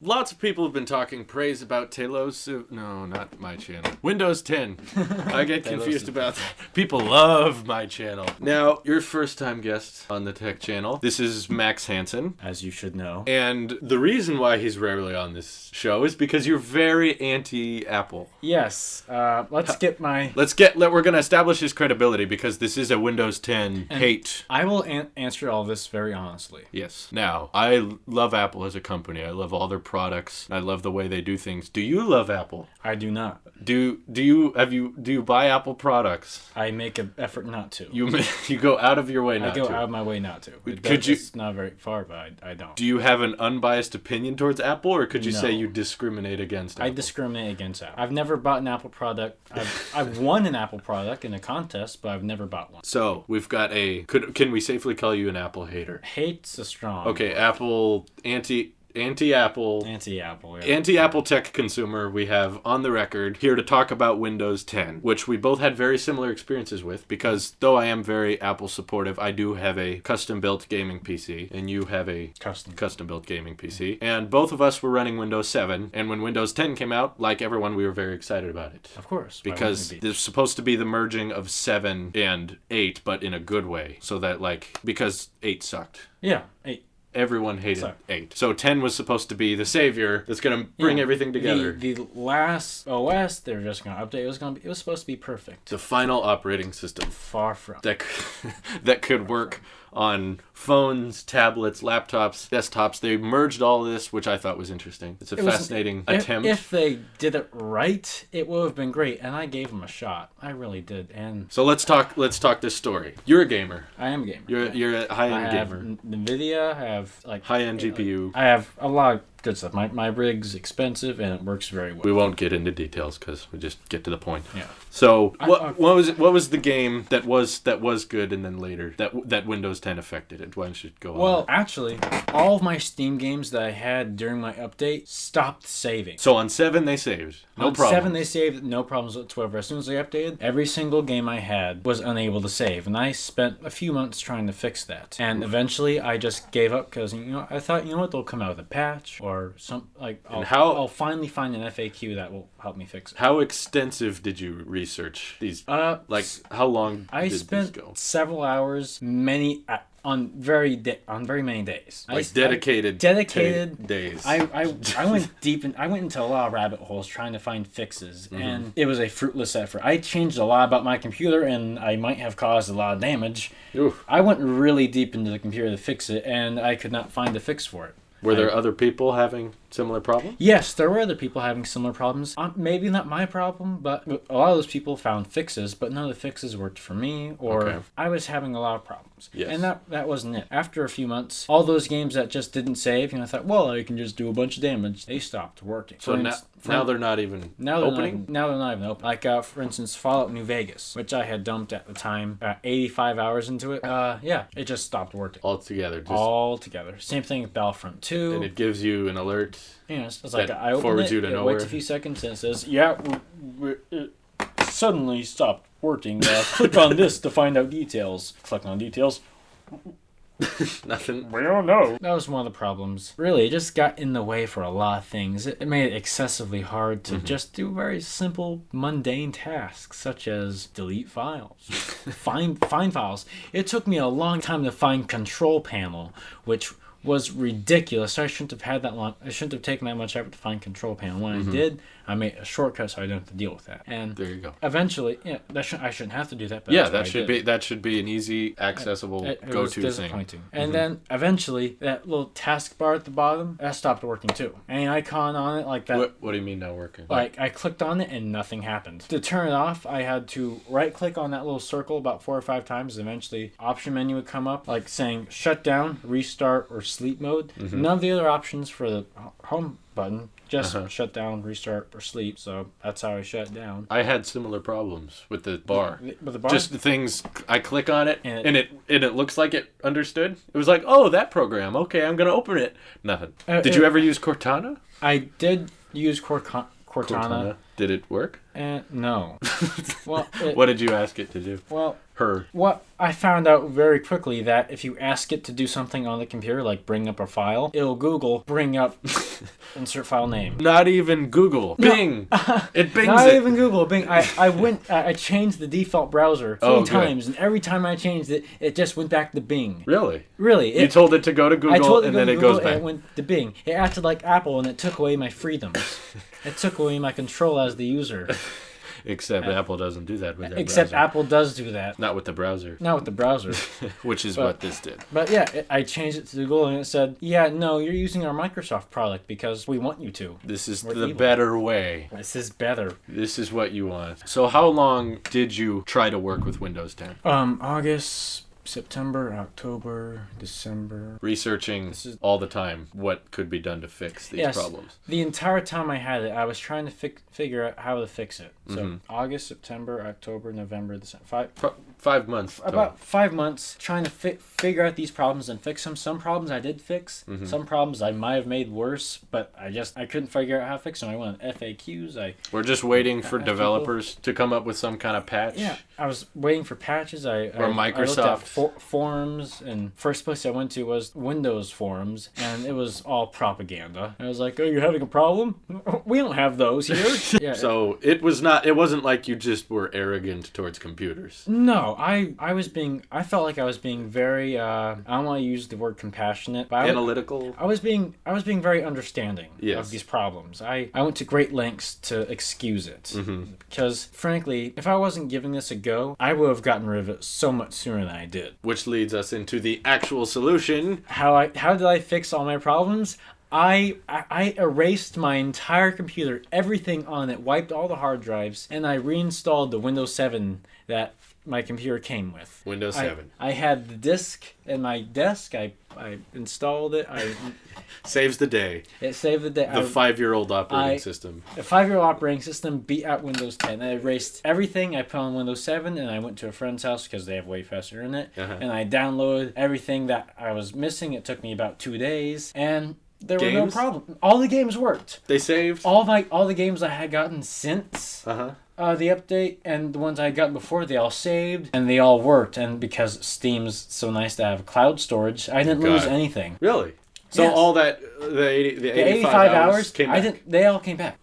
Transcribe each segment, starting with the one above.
Lots of people have been talking praise about Tailosive. No, not my channel. Windows 10. I get confused about that. People love my channel. Now, you're a first-time guest on the tech channel. This is Max Hansen. As you should know. And the reason why he's rarely on this show is because you're very anti-Apple. Yes. We're going to establish his credibility because this is a Windows 10 hate. I will answer all this very honestly. Yes. Now, I love Apple as a company. I love all their products. I love the way they do things. Do you love Apple? I do not. Do you buy Apple products? I make an effort not to. You go out of your way not to. I go out of my way not to. It's not very far, but I don't. Do you have an unbiased opinion towards Apple, or could you say you discriminate against Apple? I discriminate against Apple. I've never bought an Apple product. I've won an Apple product in a contest, but I've never bought one. So we've got can we safely call you an Apple hater? Hate's a strong. Okay, Apple anti-Apple tech consumer we have on the record here to talk about Windows 10, which we both had very similar experiences with, because though I am very Apple supportive, I do have a custom-built gaming PC, and you have a custom-built gaming PC, and both of us were running Windows 7, and when Windows 10 came out, like everyone, we were very excited about it. Of course. Because there's supposed to be the merging of 7 and 8, but in a good way, so that, because 8 sucked. Yeah, 8. Everyone hated 8. So 10 was supposed to be the savior that's going to bring everything together. The last OS they were just going to update, it was supposed to be perfect. The final operating system. Far from. That could work on phones, tablets, laptops, desktops. They merged all of this, which I thought was interesting. It's a fascinating attempt. If they did it right, it would have been great, and I gave them a shot. I really did. And so let's talk this story. You're a gamer. I am a gamer. You're a high-end gamer. NVIDIA, I have high-end GPU. I have a lot of good stuff. My rig's expensive and it works very well. We won't get into details because we just get to the point. Yeah. So what was the game that was good, and then later that Windows 10 affected it? Why don't you go on? Well, actually, all of my Steam games that I had during my update stopped saving. So on 7 they saved. No problem. On 7 they saved, no problems whatsoever. As soon as they updated, every single game I had was unable to save, and I spent a few months trying to fix that. And eventually I just gave up because I thought, they'll come out with a patch or some I'll finally find an FAQ that will help me fix it. How extensive did you research these? How long did this go? I spent several hours, on very many days. Dedicated days. I went deep I went into a lot of rabbit holes trying to find fixes, and it was a fruitless effort. I changed a lot about my computer, and I might have caused a lot of damage. Oof. I went really deep into the computer to fix it, and I could not find a fix for it. Were there other people having similar problems? Yes, there were other people having similar problems. Maybe not my problem, but a lot of those people found fixes, but none of the fixes worked for me, or I was having a lot of problems. Yes. And that wasn't it. After a few months, all those games that just didn't save, I thought, well, I can just do a bunch of damage. They stopped working. So now they're not even opening? Now they're not even open. Like, for instance, Fallout New Vegas, which I had dumped at the time, 85 hours into it. It just stopped working. Altogether. Same thing with Battlefront 2. And it gives you an alert. It's like I open it waits a few seconds, and it says, it suddenly stopped working. Click on this to find out details. Click on details. Nothing. We don't know. That was one of the problems. Really, it just got in the way for a lot of things. It made it excessively hard to just do very simple, mundane tasks, such as delete files, find files. It took me a long time to find Control Panel, which was ridiculous. I shouldn't have had that long. I shouldn't have taken that much effort to find Control Panel. When I did, I made a shortcut so I don't have to deal with that. And there you go. Eventually, I shouldn't have to do that. But that should be an easy, accessible go-to thing. And then eventually, that little taskbar at the bottom that stopped working too. Any icon on it like that. What do you mean not working? Like I clicked on it and nothing happened. To turn it off, I had to right-click on that little circle about 4 or 5 times. Eventually, option menu would come up like saying shut down, restart, or sleep mode. None of the other options for the home button. Just shut down, restart, or sleep. So that's how I shut it down. I had similar problems with the bar. With the bar? Just the things, I click on it, and it looks like it understood. It was like, oh, that program. Okay, I'm going to open it. Nothing. Did you ever use Cortana? I did use Cortana. Did it work? No. What did you ask it to do? Well, her. What I found out very quickly that if you ask it to do something on the computer, like bring up a file, it'll Google bring up insert file name. Not even Google. Bing. It bings Not it. even Google. Bing. I changed the default browser 3 times, and every time I changed it, it just went back to Bing. Really? Really. You told it to go to Google, and then it goes back. And it went to Bing. It acted like Apple, and it took away my freedoms. It took away my control as the user. Except Apple doesn't do that with their Except browser. Apple does do that. Not with the browser. Not with the browser. Which is what this did. But yeah, I changed it to Google and it said, yeah, no, you're using our Microsoft product because we want you to. This is the better way. This is better. This is what you want. So how long did you try to work with Windows 10? August, September, October, December. Researching all the time what could be done to fix these problems. The entire time I had it, I was trying to figure out how to fix it. So August, September, October, November, December. 5 months. About 5 months trying to figure out these problems and fix them. Some problems I did fix. Some problems I might have made worse, but I couldn't figure out how to fix them. I went on FAQs. We're just waiting for developers to come up with some kind of patch. Yeah, I was waiting for patches. Or Microsoft. I looked at forums, and first place I went to was Windows forums, and it was all propaganda. I was like, "Oh, you're having a problem? We don't have those here." Yeah. So it wasn't like you just were arrogant towards computers. No, I felt like I was being very I don't want to use the word compassionate, but analytical. I was being very understanding of these problems. I went to great lengths to excuse it because frankly, if I wasn't giving this a go, I would have gotten rid of it so much sooner than I did. Which leads us into the actual solution. How did I fix all my problems? I erased my entire computer, everything on it, wiped all the hard drives, and I reinstalled the Windows 7 that my computer came with. Windows 7. I had the disk in my desk. I installed it. Saves the day. It saved the day. The 5-year-old operating system. The 5-year-old operating system beat out Windows 10. I erased everything I put on Windows 7, and I went to a friend's house because they have way faster internet, and I downloaded everything that I was missing. It took me about 2 days, and there were no problem. All the games worked. They saved? All the games I had gotten since the update and the ones I had gotten before, they all saved and they all worked. And because Steam's so nice to have cloud storage, I didn't lose anything. Really? So all that the 85 hours came back? They all came back.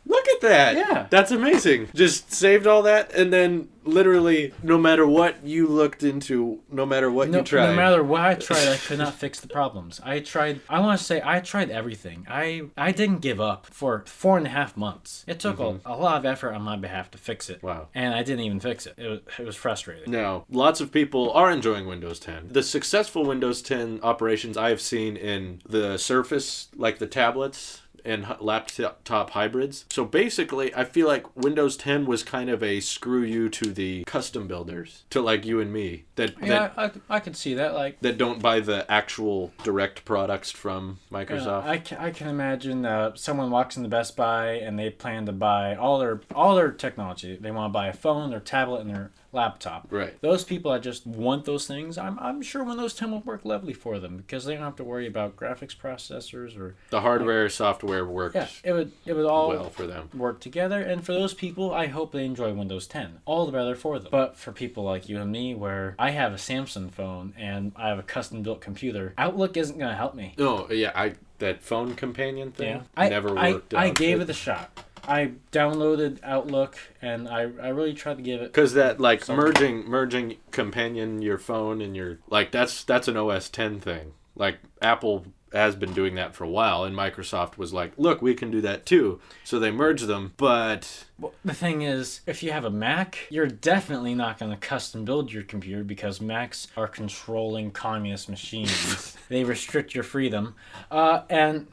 Look at that. Yeah. That's amazing. Just saved all that, and then literally, no matter what you looked into, no matter what you tried. No matter what I tried, I could not fix the problems. I tried everything. I didn't give up for 4.5 months. It took a lot of effort on my behalf to fix it. Wow. And I didn't even fix it. It was frustrating. Now, lots of people are enjoying Windows 10. The successful Windows 10 operations I have seen in the Surface, like the tablets, and laptop hybrids. So basically, I feel like Windows 10 was kind of a screw you to the custom builders, to like you and me. I could see that. That don't buy the actual direct products from Microsoft. I can imagine someone walks into Best Buy and they plan to buy all their technology. They want to buy a phone, their tablet, and their laptop. Right. Those people that just want those things, I'm sure Windows 10 will work lovely for them because they don't have to worry about graphics processors or the hardware, software works. Yeah, it would all well for them. Work together, and for those people, I hope they enjoy Windows 10. All the better for them. But for people like you and me, where I have a Samsung phone and I have a custom built computer, Outlook isn't going to help me. No, that phone companion thing never worked out. I gave it a shot. I downloaded Outlook and I really tried to give it because that merging companion your phone and your that's an OS 10 thing. Like Apple has been doing that for a while, and Microsoft was like, look, we can do that too. So they merged them, but the thing is, if you have a Mac, you're definitely not going to custom build your computer because Macs are controlling communist machines. They restrict your freedom, and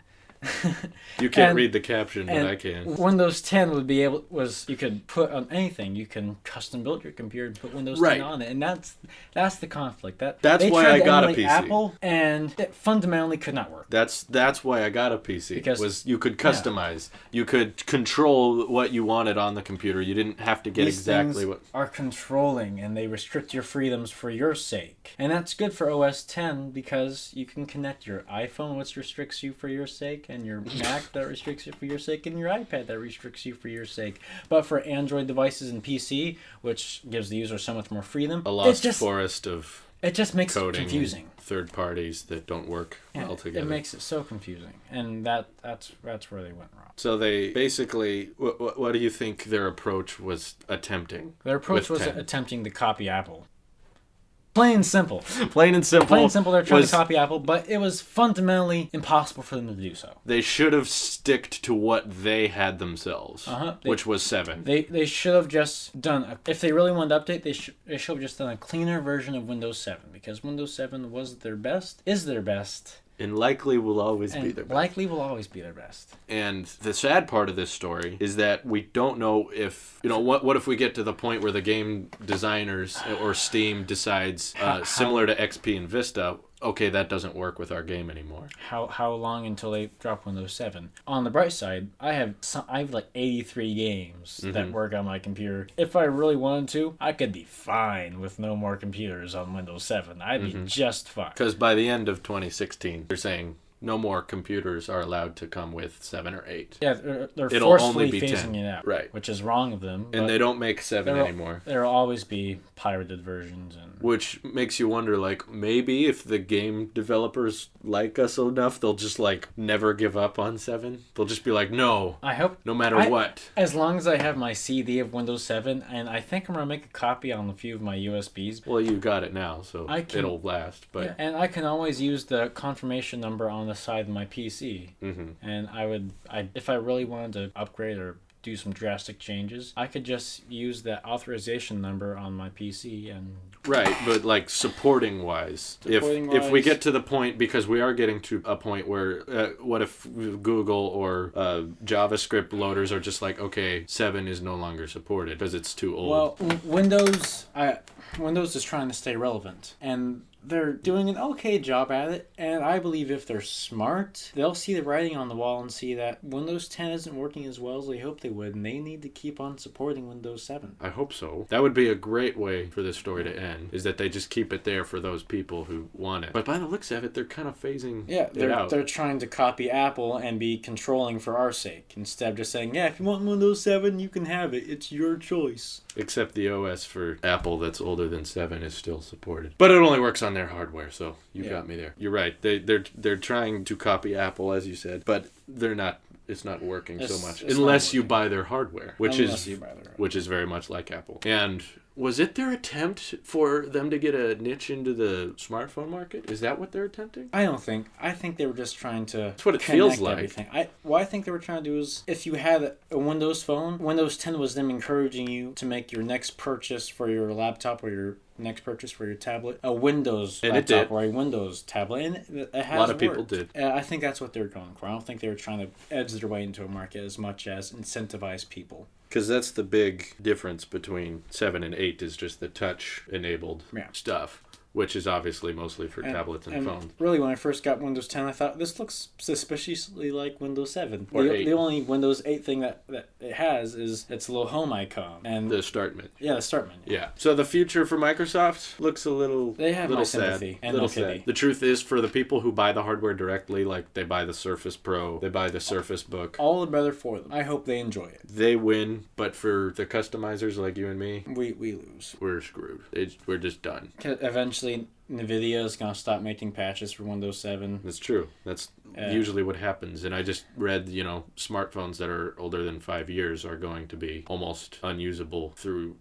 you can't read the caption, but I can. Windows 10 would be you could put on anything. You can custom build your computer and put Windows 10 on it, and that's the conflict. That's why I got a PC. Apple, and it fundamentally could not work. That's why I got a PC. Because you could customize, you could control what you wanted on the computer. You didn't have to get exactly what are controlling, and they restrict your freedoms for your sake, and that's good for OS 10 because you can connect your iPhone, which restricts you for your sake. and your Mac that restricts you for your sake, and your iPad that restricts you for your sake. But for Android devices and PC, which gives the user so much more freedom, a lost forest of it just makes it confusing. Third parties that don't work well together. It makes it so confusing, and that's where they went wrong. So they basically, what do you think their approach was attempting? Their approach was attempting to copy Apple. Plain and simple. Plain and simple, they're trying to copy Apple, but it was fundamentally impossible for them to do so. They should have sticked to what they had themselves, which was 7. They should have just done, if they really wanted to update, they should have just done a cleaner version of Windows 7, because Windows 7 is their best, and likely will always be their best. And the sad part of this story is that we don't know if, what if we get to the point where the game designers or Steam decides, similar to XP and Vista, okay, that doesn't work with our game anymore. How long until they drop Windows 7? On the bright side, I have like 83 games that work on my computer. If I really wanted to, I could be fine with no more computers on Windows 7. I'd be just fine. Because by the end of 2016, you're saying no more computers are allowed to come with 7 or 8. Yeah, they're forcefully phasing it out, right? Which is wrong of them. And they don't make 7 anymore. There will always be pirated versions, which makes you wonder, like, maybe if the game developers like us enough, they'll just never give up on 7. They'll just be like, no. I hope. No matter what. As long as I have my CD of Windows 7, and I think I'm gonna make a copy on a few of my USBs. Well, you got it now, so it'll last. But yeah, and I can always use the confirmation number on the side of my PC. And if I really wanted to upgrade or do some drastic changes, I could just use that authorization number on my PC and... Right, but supporting wise, if we get to the point, because we are getting to a point where what if Google or JavaScript loaders are just okay, 7 is no longer supported because it's too old. Well, Windows is trying to stay relevant, and they're doing an okay job at it, and I believe if they're smart, they'll see the writing on the wall and see that Windows 10 isn't working as well as they hoped they would, and they need to keep on supporting Windows 7. I hope so. That would be a great way for this story to end, is that they just keep it there for those people who want it. But by the looks of it, they're kind of phasing it out. They're trying to copy Apple and be controlling for our sake, instead of just saying, yeah, if you want Windows 7, you can have it. It's your choice. Except the OS for Apple that's older than 7 is still supported. But it only works on their hardware, so you got me there. You're right. They're trying to copy Apple, as you said, but they're not. It's not working so much unless you buy their hardware, which is very much like Apple. And was it their attempt for them to get a niche into the smartphone market? Is that what they're attempting? I don't think. I think they were just trying to. That's what it feels like. Everything. What I think they were trying to do is, if you had a Windows phone, Windows 10 was them encouraging you to make your next purchase for your laptop or your next purchase for your tablet a Windows laptop or a Windows tablet, and it has a lot of people did. I think that's what they're going for. I don't think they were trying to edge their way into a market as much as incentivize people. Because that's the big difference between 7 and 8 is just the touch-enabled stuff, which is obviously mostly for tablets and phones. Really, when I first got Windows 10, I thought, this looks suspiciously like Windows 7. Or 8. The only Windows 8 thing that it has is its little home icon. And the start menu. Yeah, the start menu. Yeah. So the future for Microsoft looks a little They have my sad. sympathy and no pity. The truth is, for the people who buy the hardware directly, they buy the Surface Pro, they buy the Surface Book. All the better for them. I hope they enjoy it. They win, but for the customizers like you and me, we lose. We're screwed. We're just done. Eventually, NVIDIA is going to stop making patches for Windows 7. That's true. That's usually what happens. And I just read, smartphones that are older than 5 years are going to be almost unusable through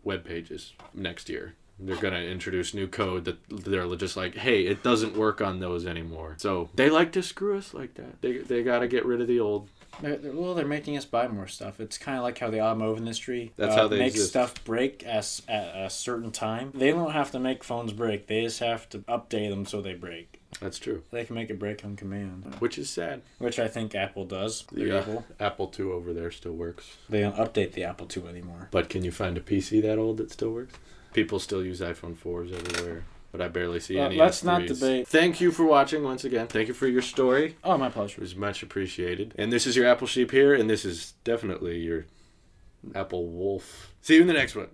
web pages next year. They're going to introduce new code that they're just like, hey, it doesn't work on those anymore. So they like to screw us like that. They got to get rid of the old. They're making us buy more stuff. It's kind of like how the automotive industry makes stuff break at a certain time. They don't have to make phones break. They just have to update them so they break. That's true. They can make it break on command. Which is sad. Which I think Apple does. The Apple II over there still works. They don't update the Apple II anymore. But can you find a PC that old that still works? People still use iPhone 4s everywhere. But I barely see any let's S3s. Not debate. Thank you for watching once again. Thank you for your story. Oh, my pleasure. It was much appreciated. And this is your Apple Sheep here, and this is definitely your Apple Wolf. See you in the next one.